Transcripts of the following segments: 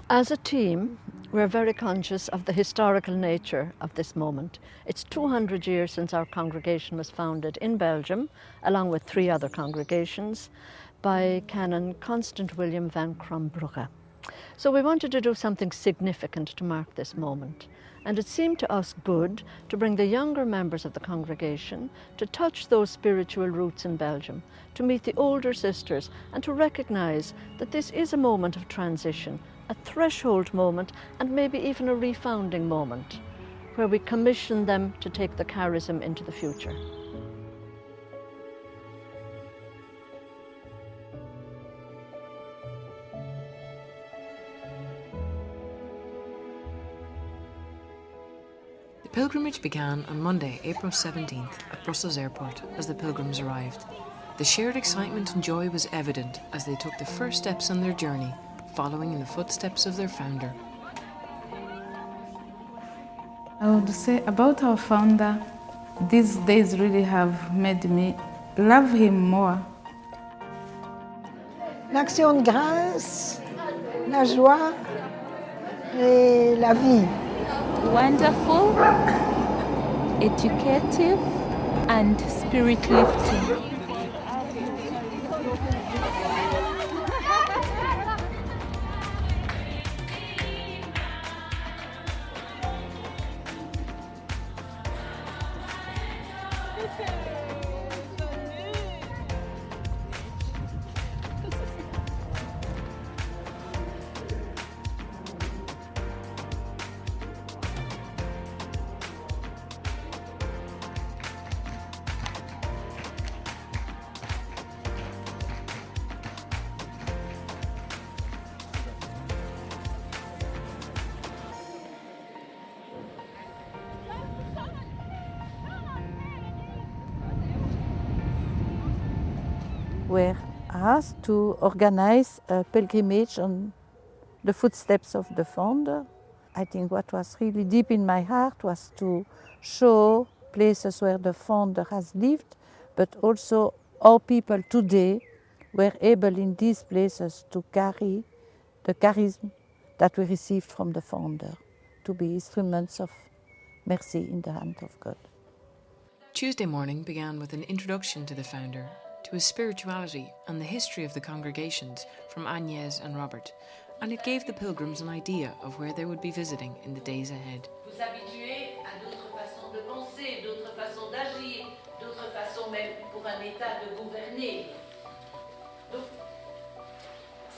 As a team, we're very conscious of the historical nature of this moment. It's 200 years since our congregation was founded in Belgium, along with 3 other congregations, by Canon Constant William van Crombrugge. So we wanted to do something significant to mark this moment. And it seemed to us good to bring the younger members of the congregation to touch those spiritual roots in Belgium, to meet the older sisters, and to recognise that this is a moment of transition, a threshold moment, and maybe even a refounding moment, where we commission them to take the charism into the future. The pilgrimage began on Monday, April 17th at Brussels Airport as the pilgrims arrived. The shared excitement and joy was evident as they took the first steps on their journey, following in the footsteps of their founder. I would say about our founder, these days really have made me love him more. L'action de grâce, la joie et la vie. Wonderful, educative, and spirit-lifting. Were asked to organize a pilgrimage on the footsteps of the founder. I think what was really deep in my heart was to show places where the founder has lived, but also how people today were able in these places to carry the charism that we received from the founder, to be instruments of mercy in the hand of God. Tuesday morning began with an introduction to the founder, to his spirituality and the history of the congregations from Agnès and Robert, and it gave the pilgrims an idea of where they would be visiting in the days ahead. Vous habituez à d'autres façons de penser, d'autres façons d'agir, d'autres façons même pour un État de gouverner. Donc,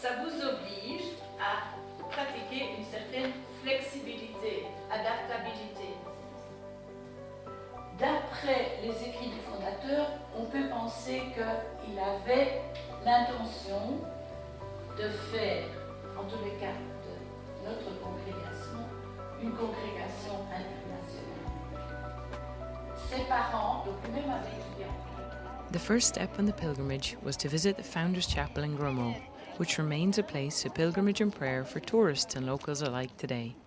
ça vous oblige à pratiquer une certaine flexibilité, adaptabilité. D'après les écrits du fondateur, on peut penser qu'il avait l'intention de faire, en tous les cas de notre congrégation, une congrégation internationale. Ses parents, donc lui-même avait étudié en France. The first step on the pilgrimage was to visit the Founders Chapel in Grumont, which remains a place of pilgrimage and prayer for tourists and locals alike today.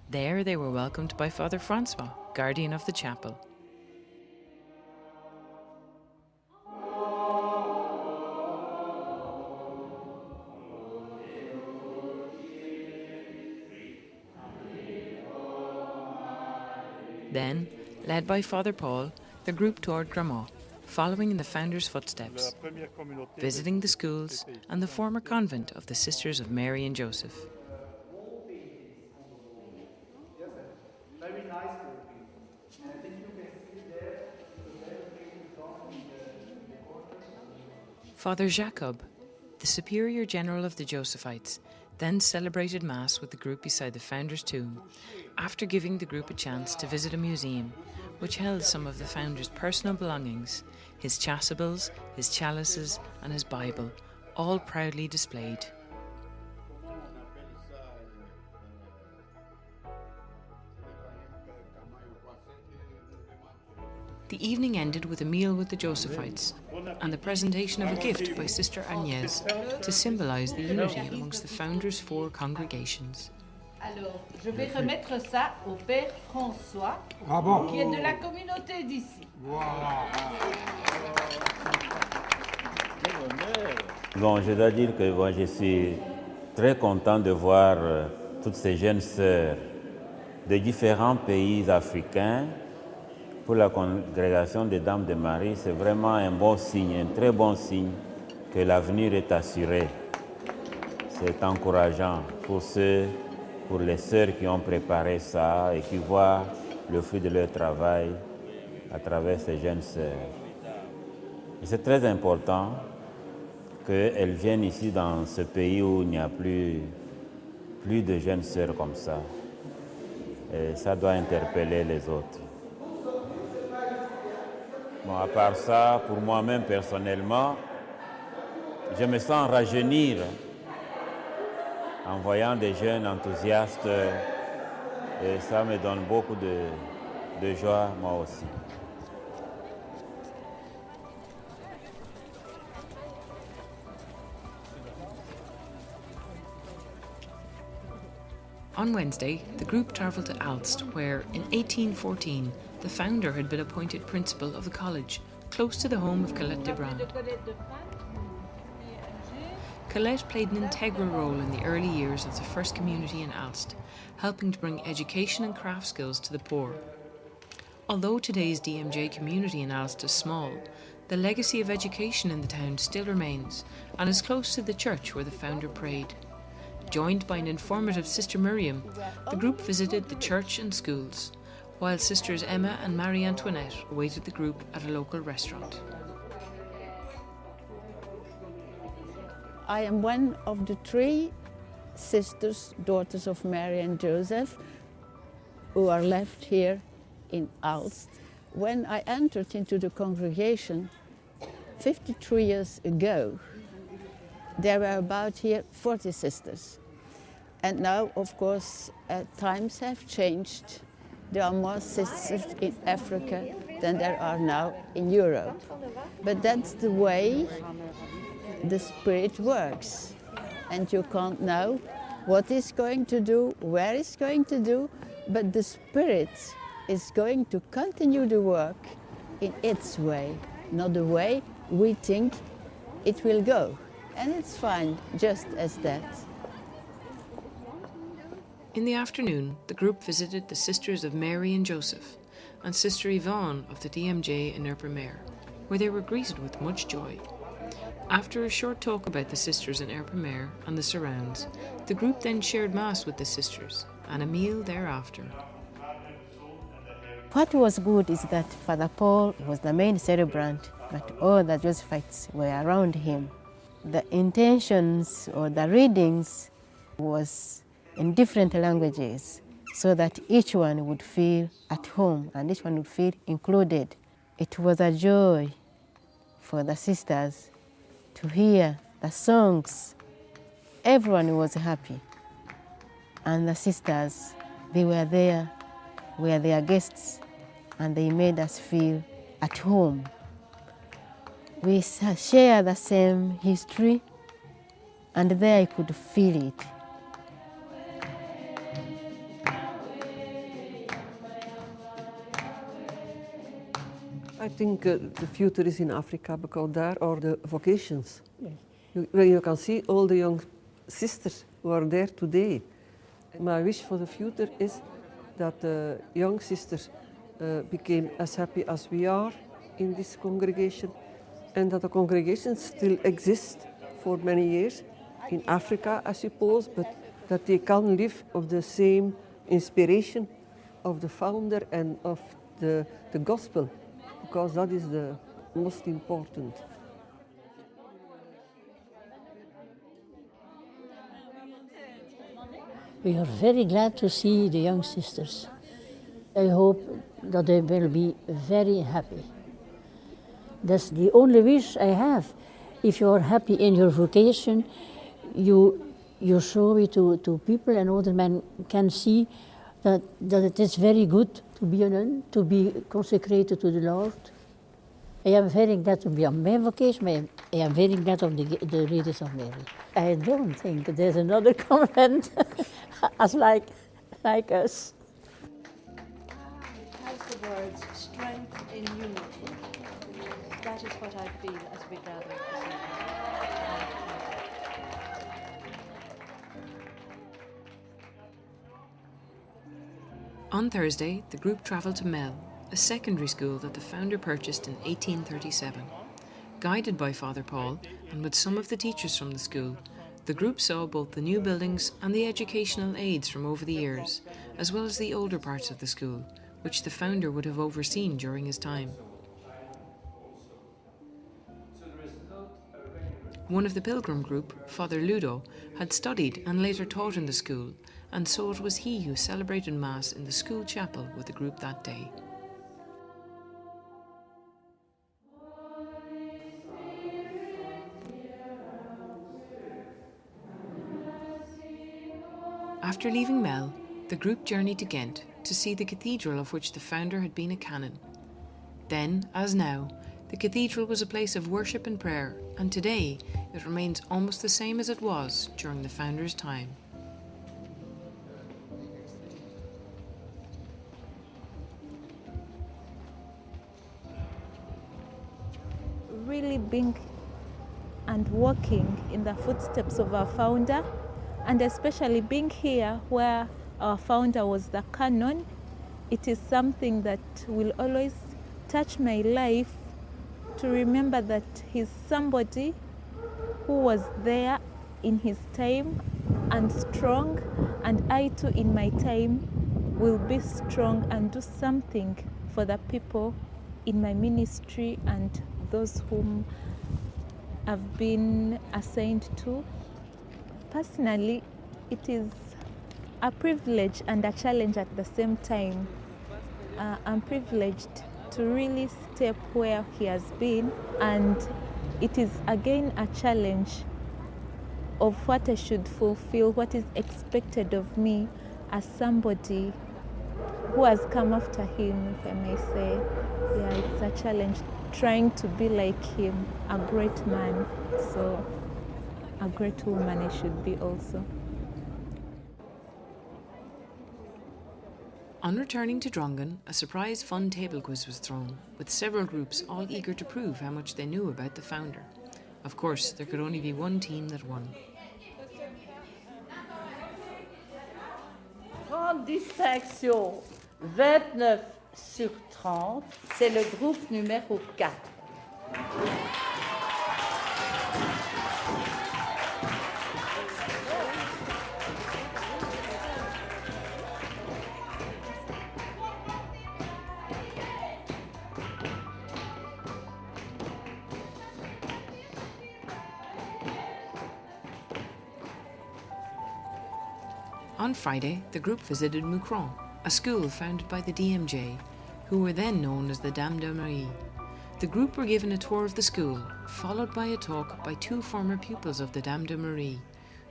There they were welcomed by Father Francois, guardian of the chapel. Then, led by Father Paul, the group toured Grumont, following in the founder's footsteps, visiting the schools and the former convent of the Sisters of Mary and Joseph. Father Jacob, the Superior General of the Josephites, then celebrated Mass with the group beside the founder's tomb, after giving the group a chance to visit a museum which held some of the founder's personal belongings, his chasubles, his chalices and his Bible, all proudly displayed. The evening ended with a meal with the Josephites and the presentation of a gift by Sister Agnès to symbolise the unity amongst the founders' 4 congregations. Alors, je vais remettre ça au Père François, qui est de la communauté d'ici. Bon, je dois dire que je suis très content de voir toutes ces jeunes sœurs de différents pays africains pour la congrégation des Dames de Marie, c'est vraiment un bon signe, un très bon signe que l'avenir est assuré. C'est encourageant pour les sœurs qui ont préparé ça et qui voient le fruit de leur travail à travers ces jeunes sœurs. Et c'est très important qu'elles viennent ici dans ce pays où il n'y a plus de jeunes sœurs comme ça. Et ça doit interpeller les autres. Bon, à part ça, pour moi-même personnellement, je me sens rajeunir en voyant des jeunes enthousiastes et ça me donne beaucoup de joie, moi aussi. On Wednesday, the group travelled to Aalst, where, in 1814, the founder had been appointed principal of the college, close to the home of Colette de Brand. Colette played an integral role in the early years of the first community in Aalst, helping to bring education and craft skills to the poor. Although today's DMJ community in Aalst is small, the legacy of education in the town still remains and is close to the church where the founder prayed. Joined by an informative Sister Miriam, the group visited the church and schools, while Sisters Emma and Marie Antoinette awaited the group at a local restaurant. I am one of the 3 sisters, daughters of Mary and Joseph, who are left here in Aalst. When I entered into the congregation 53 years ago, there were about here 40 sisters. And now, of course, times have changed. There are more sisters in Africa than there are now in Europe. But that's the way the Spirit works. And you can't know what it's going to do, where it's going to do, but the Spirit is going to continue the work in its way, not the way we think it will go. And it's fine, just as that. In the afternoon, the group visited the Sisters of Mary and Joseph and Sister Yvonne of the DMJ in Erpenmere, where they were greeted with much joy. After a short talk about the sisters in Erpenmere and the surrounds, the group then shared Mass with the sisters and a meal thereafter. What was good is that Father Paul was the main celebrant, but all the Josephites were around him. The intentions or the readings was in different languages so that each one would feel at home and each one would feel included. It was a joy for the sisters to hear the songs. Everyone was happy. And the sisters, they were there, were their guests, and they made us feel at home. We share the same history, and there I could feel it. I think the future is in Africa because there are the vocations. Yes. When you can see all the young sisters who are there today. My wish for the future is that the young sisters became as happy as we are in this congregation, and that the congregation still exists for many years in Africa, I suppose, but that they can live of the same inspiration of the founder and of the gospel, because that is the most important. We are very glad to see the young sisters. I hope that they will be very happy. That's the only wish I have. If you are happy in your vocation, you show it to people, and other men can see that it is very good to be a nun, to be consecrated to the Lord. I am very glad to be on my vocation, but I am very glad of the Ladies of Mary. I don't think there's another convent as like us. It has the words strength in unity. That is what I feel as we gather this evening. On Thursday, the group travelled to Mel, a secondary school that the founder purchased in 1837. Guided by Father Paul and with some of the teachers from the school, the group saw both the new buildings and the educational aids from over the years, as well as the older parts of the school, which the founder would have overseen during his time. One of the pilgrim group, Father Ludo, had studied and later taught in the school, and so it was he who celebrated Mass in the school chapel with the group that day. After leaving Mel, the group journeyed to Ghent to see the cathedral of which the founder had been a canon. Then, as now, the cathedral was a place of worship and prayer, and today it remains almost the same as it was during the founder's time. Really being and walking in the footsteps of our founder, and especially being here where our founder was the canon, it is something that will always touch my life, to remember that he's somebody who was there in his time and strong, and I too in my time will be strong and do something for the people in my ministry and those whom I've been assigned to. Personally, it is a privilege and a challenge at the same time. I'm privileged to really step where he has been, and it is again a challenge of what I should fulfill, what is expected of me as somebody who has come after him, if I may say. Yeah, it's a challenge trying to be like him, a great man, so a great woman I should be also. On returning to Drongan, a surprise fun table quiz was thrown, with several groups all eager to prove how much they knew about the founder. Of course, there could only be one team that won. Grande distinction, 29 sur 30, c'est le groupe numéro 4. On Friday, the group visited Moucron, a school founded by the DMJ, who were then known as the Dames de Marie. The group were given a tour of the school, followed by a talk by two former pupils of the Dames de Marie,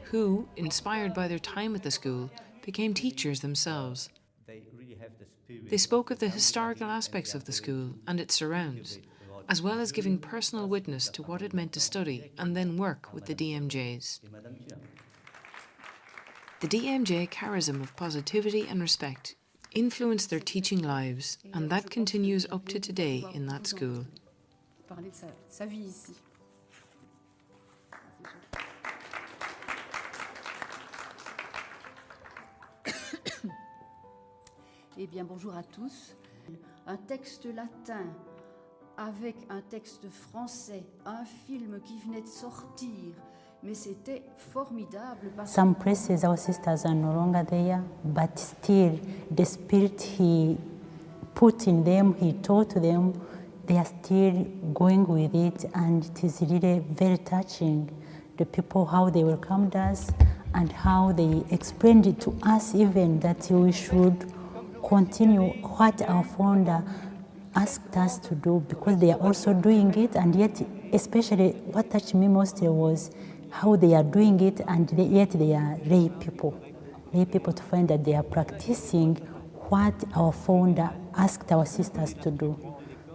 who, inspired by their time at the school, became teachers themselves. They spoke of the historical aspects of the school and its surrounds, as well as giving personal witness to what it meant to study and then work with the DMJs. The DMJ charism of positivity and respect influenced their teaching lives, and that continues up to today in that school. Eh bien, bonjour à tous. Un texte latin avec un texte français, un film qui venait de sortir, mais c'était formidable. Some places our sisters are no longer there, but still the spirit he put in them, he taught them, they are still going with it, and it is really very touching. The people, how they welcomed us and how they explained it to us even that we should continue what our founder asked us to do, because they are also doing it, and yet especially what touched me most was how they are doing it, and yet they are lay people to find that they are practicing what our founder asked our sisters to do.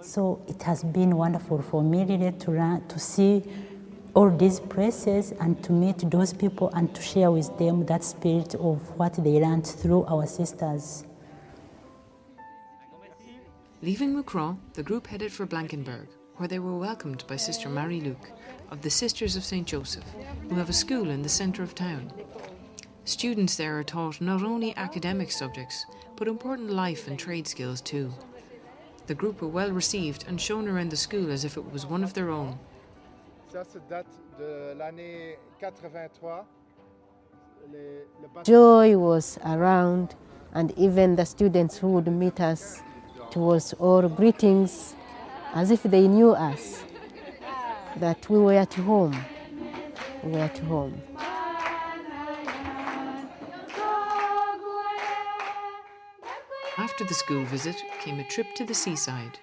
So it has been wonderful for me really to see all these places and to meet those people and to share with them that spirit of what they learned through our sisters. Leaving Moucron, the group headed for Blankenberg, where they were welcomed by Sister Marie-Luc of the Sisters of St. Joseph, who have a school in the centre of town. Students there are taught not only academic subjects, but important life and trade skills too. The group were well received and shown around the school as if it was one of their own. Ça date de l'année 83. Joy was around, and even the students who would meet us, it was all greetings as if they knew us, that we were at home. We were at home. After the school visit came a trip to the seaside.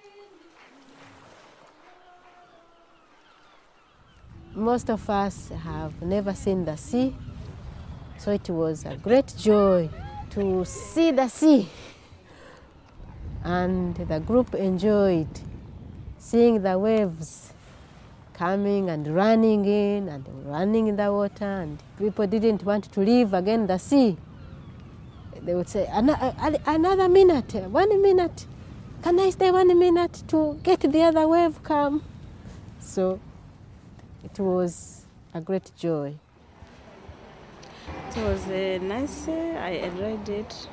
Most of us have never seen the sea, so it was a great joy to see the sea. And the group enjoyed seeing the waves coming and running in and running in the water, and people didn't want to leave again the sea. They would say, another minute, 1 minute. Can I stay 1 minute to get the other wave come? So it was a great joy. It was nice. I enjoyed it.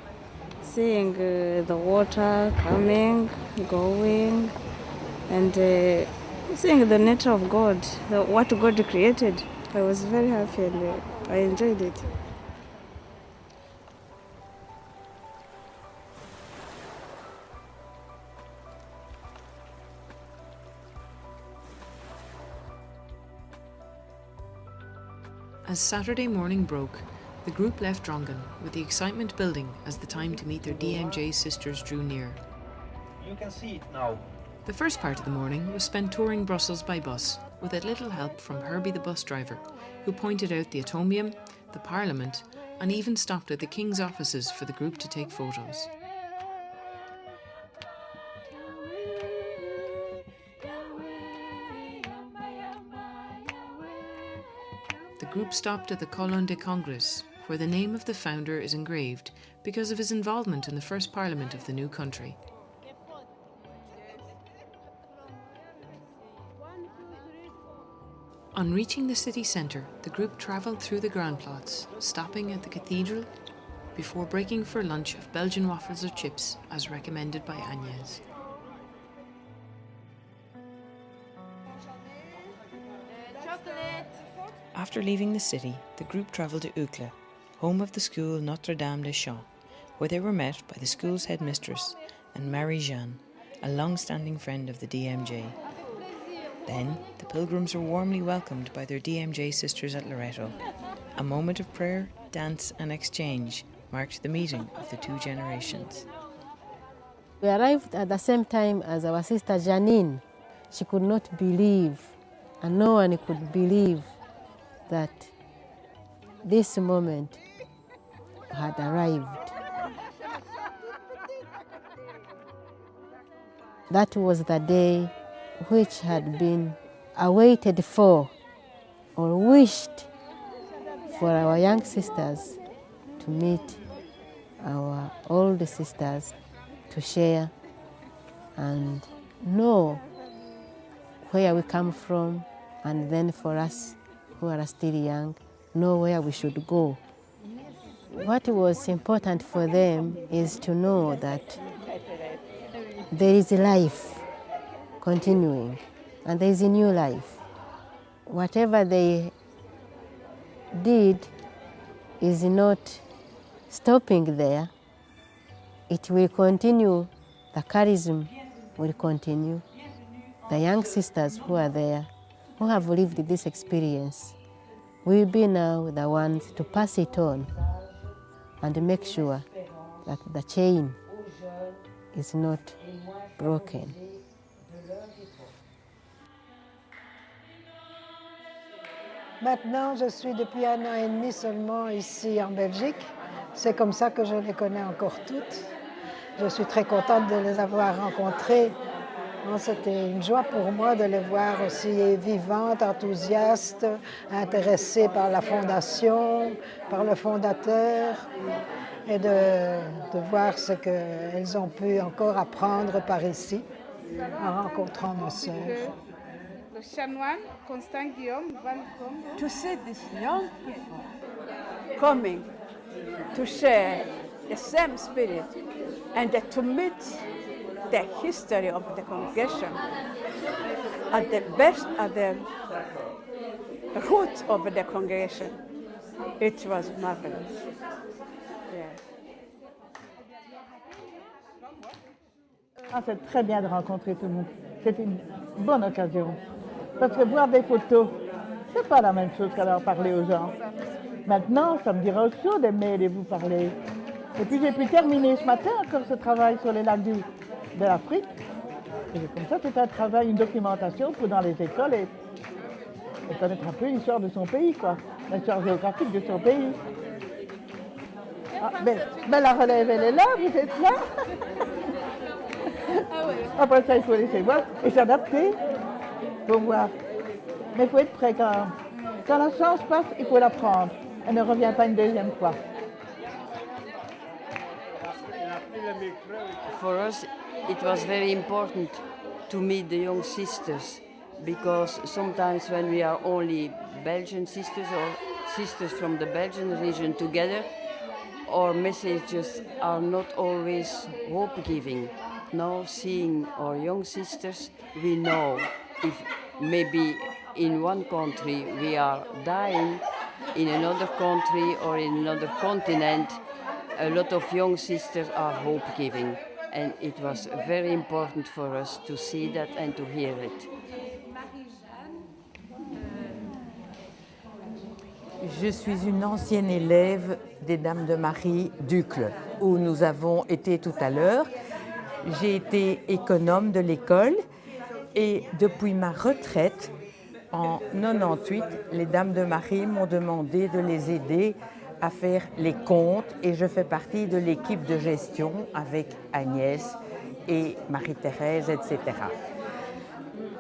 Seeing the water coming, going, and seeing the nature of God, what God created. I was very happy and I enjoyed it. As Saturday morning broke, the group left Drongan, with the excitement building as the time to meet their DMJ sisters drew near. You can see it now. The first part of the morning was spent touring Brussels by bus, with a little help from Herbie the bus driver, who pointed out the Atomium, the Parliament, and even stopped at the King's offices for the group to take photos. The group stopped at the Colonne de Congrès, where the name of the founder is engraved because of his involvement in the first parliament of the new country. On reaching the city centre, the group travelled through the Grand Plots, stopping at the cathedral before breaking for lunch of Belgian waffles or chips, as recommended by Agnès. After leaving the city, the group travelled to Uccle, home of the school Notre-Dame-des-Champs, where they were met by the school's headmistress and Marie-Jeanne, a long-standing friend of the DMJ. Then, the pilgrims were warmly welcomed by their DMJ sisters at Loreto. A moment of prayer, dance and exchange marked the meeting of the two generations. We arrived at the same time as our sister Janine. She could not believe, and no one could believe, that this moment had arrived. That was the day which had been awaited for or wished for our young sisters to meet our old sisters, to share and know where we come from, and then for us who are still young, know where we should go. What was important for them is to know that there is life continuing, and there is a new life. Whatever they did is not stopping there. It will continue, the charism will continue. The young sisters who are there, who have lived this experience, will be now the ones to pass it on and make sure that the chain is not broken. Maintenant, je suis depuis 1 an et demi seulement ici en Belgique. C'est comme ça que je les connais encore toutes. Je suis très contente de les avoir rencontrées. C'était une joie pour moi de les voir aussi vivantes, enthousiastes, intéressées par la fondation, par le fondateur, et de voir ce qu'elles ont pu encore apprendre par ici, en rencontrant nos sœurs. Le chanoine Constant Guillaume welcome. To see these young people coming to share the same spirit and to meet the history of the congregation at the root of the congregation. It was marvelous. Yes. Ah, c'est très bien de rencontrer tout le monde. C'est une bonne occasion. Parce que voir des photos, c'est pas la même chose qu'alors parler aux gens. Maintenant, ça me dira autre chose d'aimer et vous parler. Et puis j'ai pu terminer ce matin encore ce travail sur les lacs de l'Afrique. Et comme ça, c'est un travail, une documentation pour dans les écoles et connaître un peu l'histoire de son pays, quoi. L'histoire géographique de son pays. Ah, ben, la relève, elle est là, vous êtes là. Après ça, il faut laisser voir et s'adapter pour voir. Mais il faut être prêt quand la chance passe, il faut la prendre. Elle ne revient pas une deuxième fois. For us, it was very important to meet the young sisters because sometimes when we are only Belgian sisters or sisters from the Belgian region together, our messages are not always hope-giving. Now seeing our young sisters, we know if maybe in one country we are dying, in another country or in another continent, a lot of young sisters are hope-giving. And it was very important for us to see that and to hear it. Je suis une ancienne élève des Dames de Marie d'Uccle, où nous avons été tout à l'heure. J'ai été économe de l'école et depuis ma retraite, en 98, les Dames de Marie m'ont demandé de les aider à faire les comptes et je fais partie de l'équipe de gestion avec Agnès et Marie-Thérèse, etc.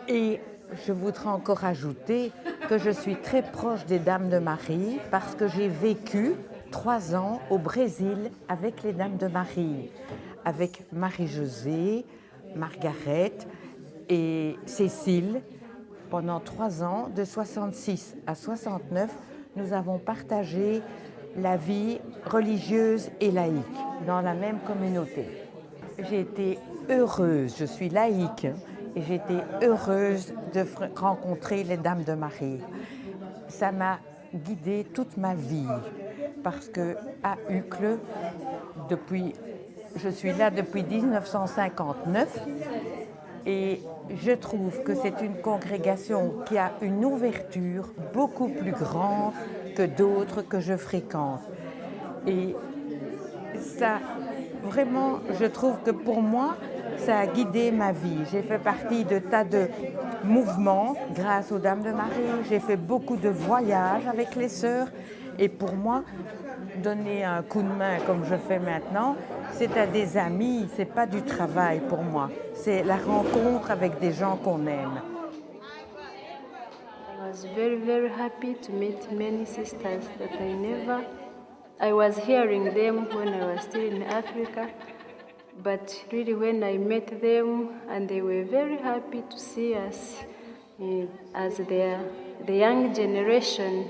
Et je voudrais encore ajouter que je suis très proche des Dames de Marie parce que j'ai vécu 3 ans au Brésil avec les Dames de Marie, avec Marie-Josée, Margaret et Cécile. Pendant 3 ans, de 66 à 69, nous avons partagé la vie religieuse et laïque dans la même communauté. J'ai été heureuse, je suis laïque, et j'ai été heureuse de rencontrer les Dames de Marie. Ça m'a guidée toute ma vie, parce qu'à Uccle, je suis là depuis 1959, et je trouve que c'est une congrégation qui a une ouverture beaucoup plus grande que d'autres que je fréquente. Et ça, vraiment, je trouve que pour moi, ça a guidé ma vie. J'ai fait partie de tas de mouvements grâce aux Dames de Marie. J'ai fait beaucoup de voyages avec les sœurs. Et pour moi, donner un coup de main comme je fais maintenant, c'est à des amis, c'est pas du travail pour moi. C'est la rencontre avec des gens qu'on aime. I was very, very happy to meet many sisters that I was hearing them when I was still in Africa, but really when I met them and they were very happy to see us as the young generation,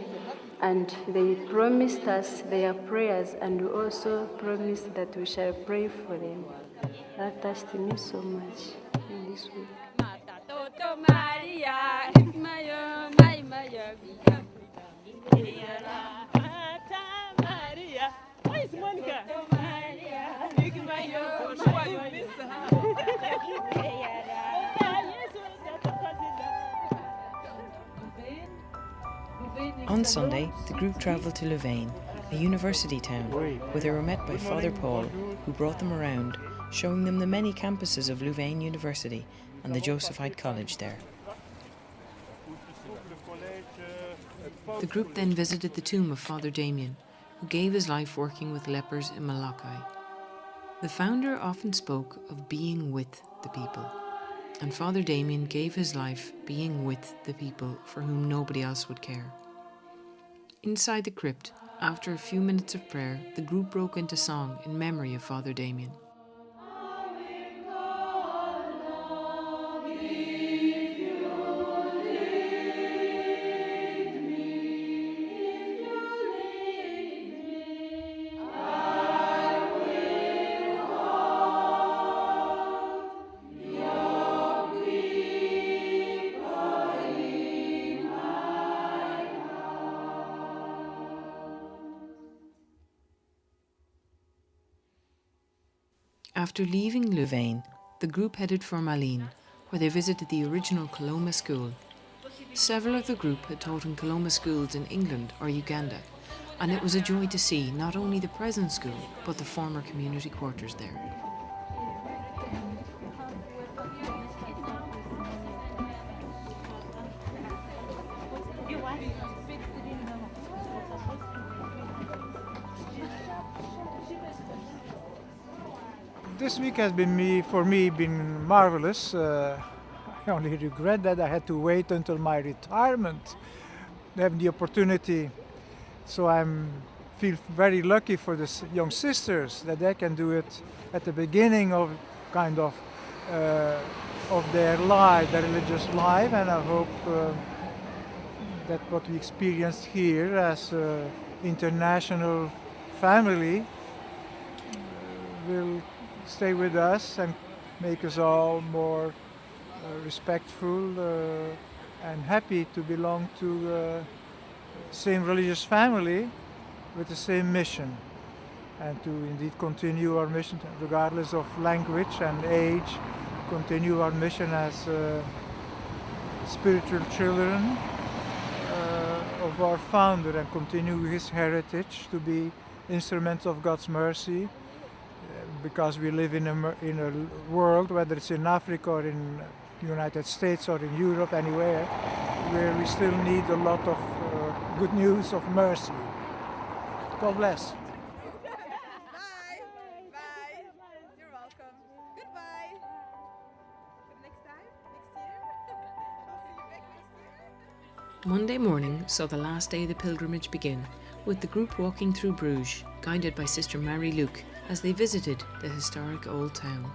and they promised us their prayers and we also promised that we shall pray for them. That touched me so much in this week. On Sunday, the group travelled to Louvain, a university town, where they were met by Father Paul, who brought them around, showing them the many campuses of Louvain University and the Josephite College there. The group then visited the tomb of Father Damien, who gave his life working with lepers in Malachi. The founder often spoke of being with the people, and Father Damien gave his life being with the people for whom nobody else would care. Inside the crypt, after a few minutes of prayer, the group broke into song in memory of Father Damien. After leaving Louvain, the group headed for Malines, where they visited the original Coloma school. Several of the group had taught in Coloma schools in England or Uganda, and it was a joy to see not only the present school, but the former community quarters there. This week has been for me been marvelous. I only regret that I had to wait until my retirement to have the opportunity. So I feel very lucky for the young sisters that they can do it at the beginning of their life, their religious life, and I hope that what we experienced here as an international family will stay with us and make us all more respectful and happy to belong to the same religious family with the same mission, and to indeed continue our mission regardless of language and age, continue our mission as spiritual children of our founder, and continue his heritage to be instruments of God's mercy, because we live in a world, whether it's in Africa or in the United States or in Europe, anywhere, where we still need a lot of good news of mercy. God bless. Monday morning saw the last day of the pilgrimage begin, with the group walking through Bruges, guided by Sister Marie-Luc, as they visited the historic old town.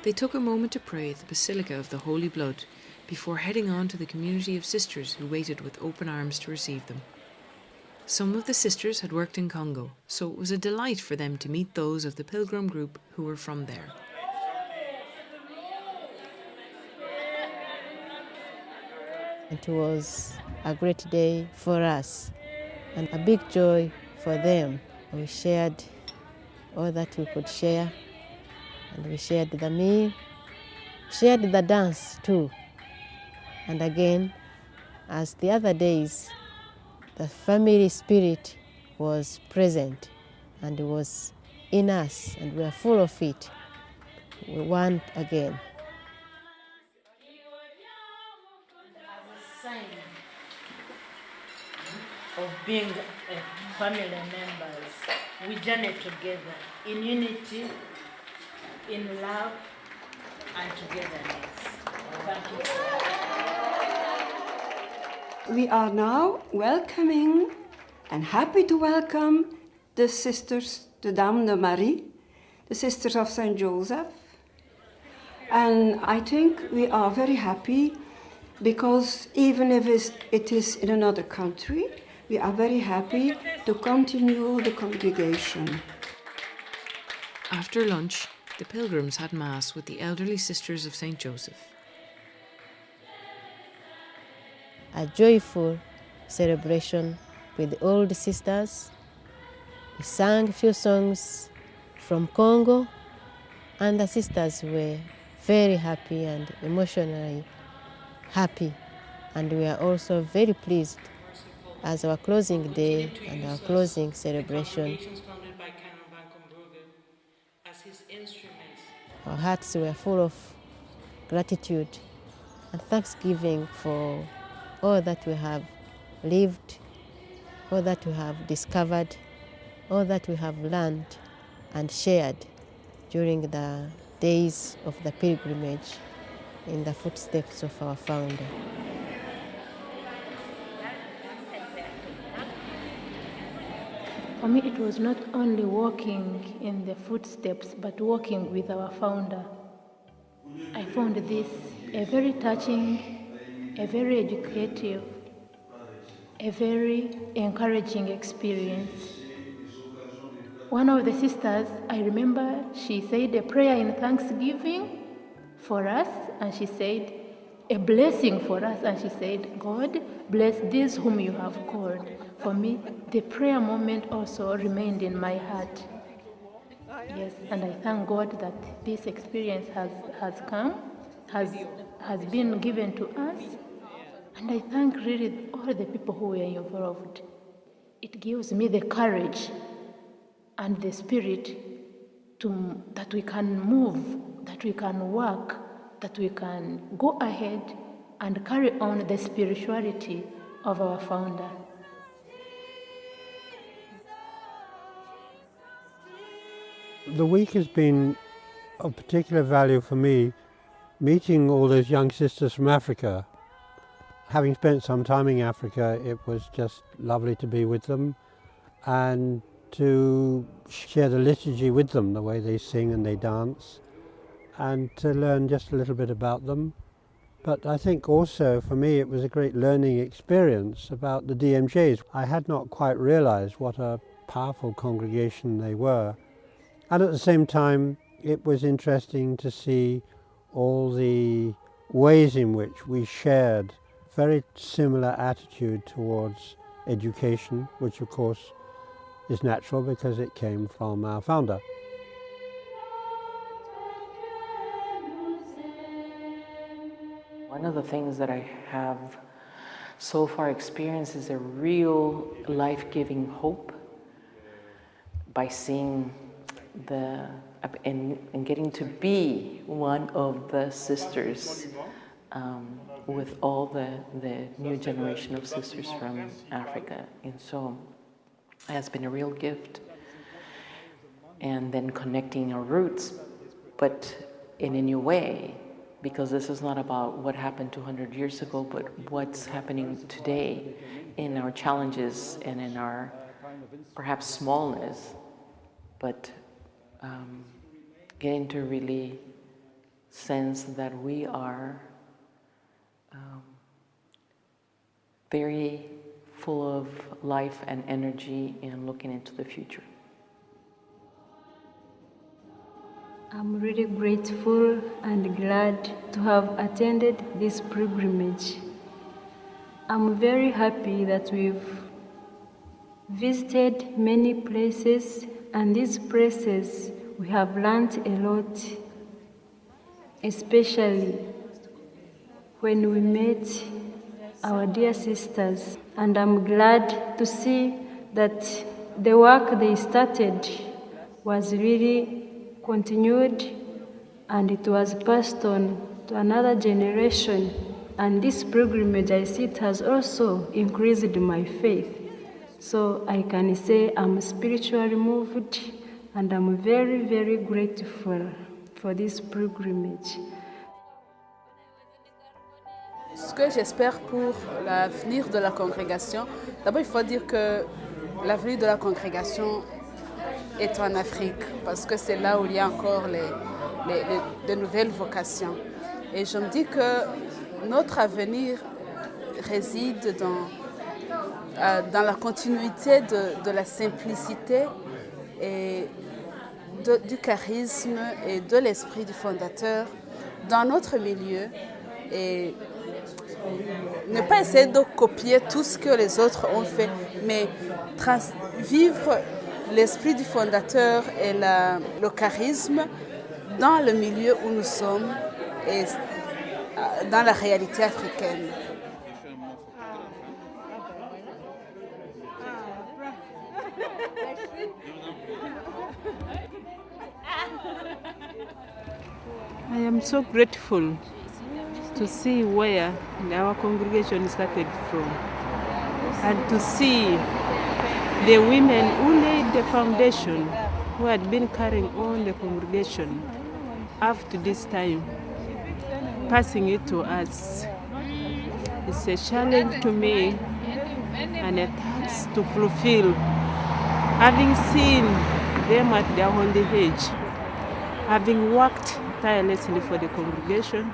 They took a moment to pray at the Basilica of the Holy Blood before heading on to the community of sisters who waited with open arms to receive them. Some of the sisters had worked in Congo, so it was a delight for them to meet those of the pilgrim group who were from there. It was a great day for us and a big joy for them. We shared all that we could share, and we shared the meal, shared the dance too. And again, as the other days, the family spirit was present and was in us, and we are full of it. We want again. Of being family members, we journey together in unity, in love, and togetherness. Thank you. We are now welcoming and happy to welcome the sisters, the Dames de Marie, the sisters of Saint Joseph. And I think we are very happy because even if it is in another country, we are very happy to continue the congregation. After lunch, the pilgrims had Mass with the elderly sisters of St. Joseph. A joyful celebration with the old sisters. We sang a few songs from Congo, and the sisters were very happy and emotionally happy. And we are also very pleased as our closing day and our closing celebration. Our hearts were full of gratitude and thanksgiving for all that we have lived, all that we have discovered, all that we have learned and shared during the days of the pilgrimage in the footsteps of our founder. For me, it was not only walking in the footsteps, but walking with our founder. I found this a very touching, a very educative, a very encouraging experience. One of the sisters, I remember she said a prayer in thanksgiving for us, and she said, a blessing for us. And she said, God, bless these whom you have called. For me, the prayer moment also remained in my heart. Yes, and I thank God that this experience has been given to us. And I thank really all the people who were involved. It gives me the courage and the spirit that we can move, that we can work, that we can go ahead and carry on the spirituality of our founder. The week has been of particular value for me, meeting all those young sisters from Africa. Having spent some time in Africa, it was just lovely to be with them and to share the liturgy with them, the way they sing and they dance, and to learn just a little bit about them. But I think also for me it was a great learning experience about the DMJs. I had not quite realized what a powerful congregation they were. And at the same time, it was interesting to see all the ways in which we shared very similar attitude towards education, which of course is natural because it came from our founder. One of the things that I have so far experienced is a real life-giving hope by seeing and getting to be one of the sisters with all the new generation of sisters from Africa. And so it has been a real gift. And then connecting our roots, but in a new way, because this is not about what happened 200 years ago, but what's happening today in our challenges and in our perhaps smallness, but getting to really sense that we are very full of life and energy and looking into the future. I'm really grateful and glad to have attended this pilgrimage. I'm very happy that we've visited many places, and these places we have learned a lot, especially when we met our dear sisters. And I'm glad to see that the work they started was really continued and it was passed on to another generation. And this pilgrimage, I see it has also increased my faith. So I can say I'm spiritually moved and I'm very, very grateful for this pilgrimage. Ce que j'espère pour l'avenir de la congrégation, d'abord il faut dire que l'avenir de la congrégation est en Afrique, parce que c'est là où il y a encore de nouvelles vocations. Et je me dis que notre avenir réside dans la continuité de la simplicité et du charisme et de l'esprit du fondateur dans notre milieu, et ne pas essayer de copier tout ce que les autres ont fait, mais vivre l'esprit du fondateur et le charisme dans le milieu où nous sommes et dans la réalité africaine. I am so grateful to see where our congregation started from and to see the women who laid the foundation, who had been carrying on the congregation up to this time, passing it to us. It's a challenge to me and a task to fulfill. Having seen them at their holy age, having worked tirelessly for the congregation,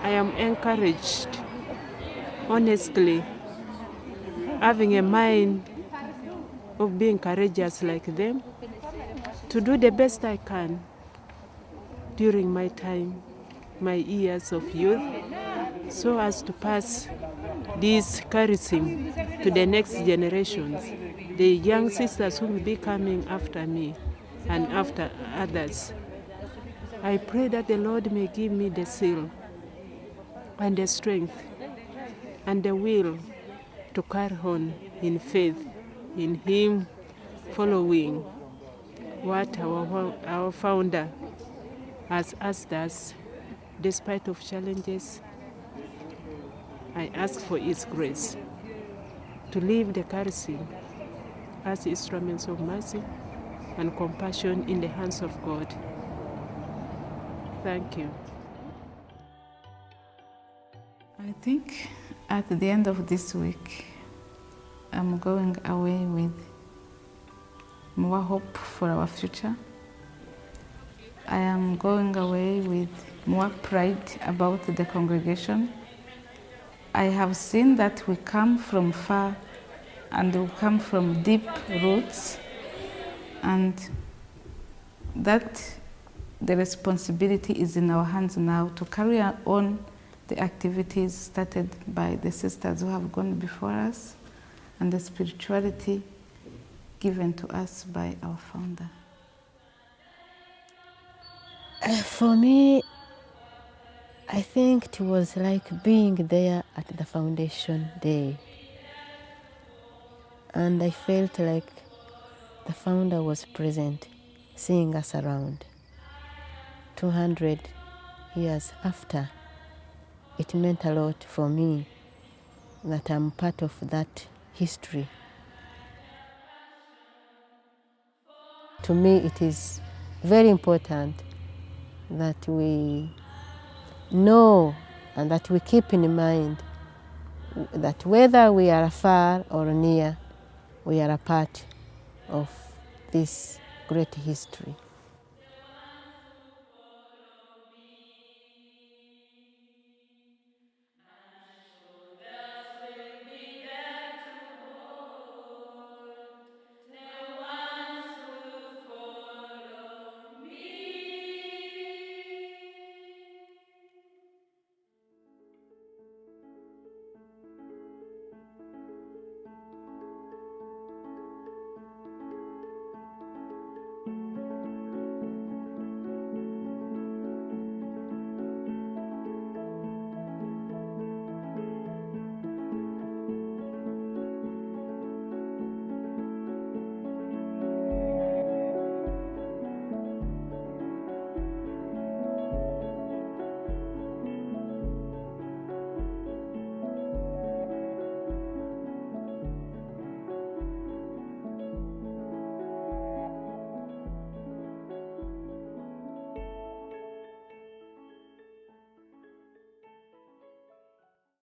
I am encouraged, honestly, having a mind of being courageous like them, to do the best I can during my time, my years of youth, so as to pass this charism to the next generations, the young sisters who will be coming after me and after others. I pray that the Lord may give me the zeal and the strength and the will to carry on in faith in Him, following what our founder has asked us. Despite of challenges, I ask for His grace to leave the charism as instruments of mercy and compassion in the hands of God. Thank you. I think at the end of this week, I'm going away with more hope for our future. I am going away with more pride about the congregation. I have seen that we come from far and we come from deep roots, and that the responsibility is in our hands now to carry on the activities started by the sisters who have gone before us and the spirituality given to us by our founder. For me, I think it was like being there at the foundation day. And I felt like the founder was present, seeing us around. 200 years after, it meant a lot for me that I'm part of that history. To me, it is very important that we know and that we keep in mind that whether we are far or near, we are a part of this great history.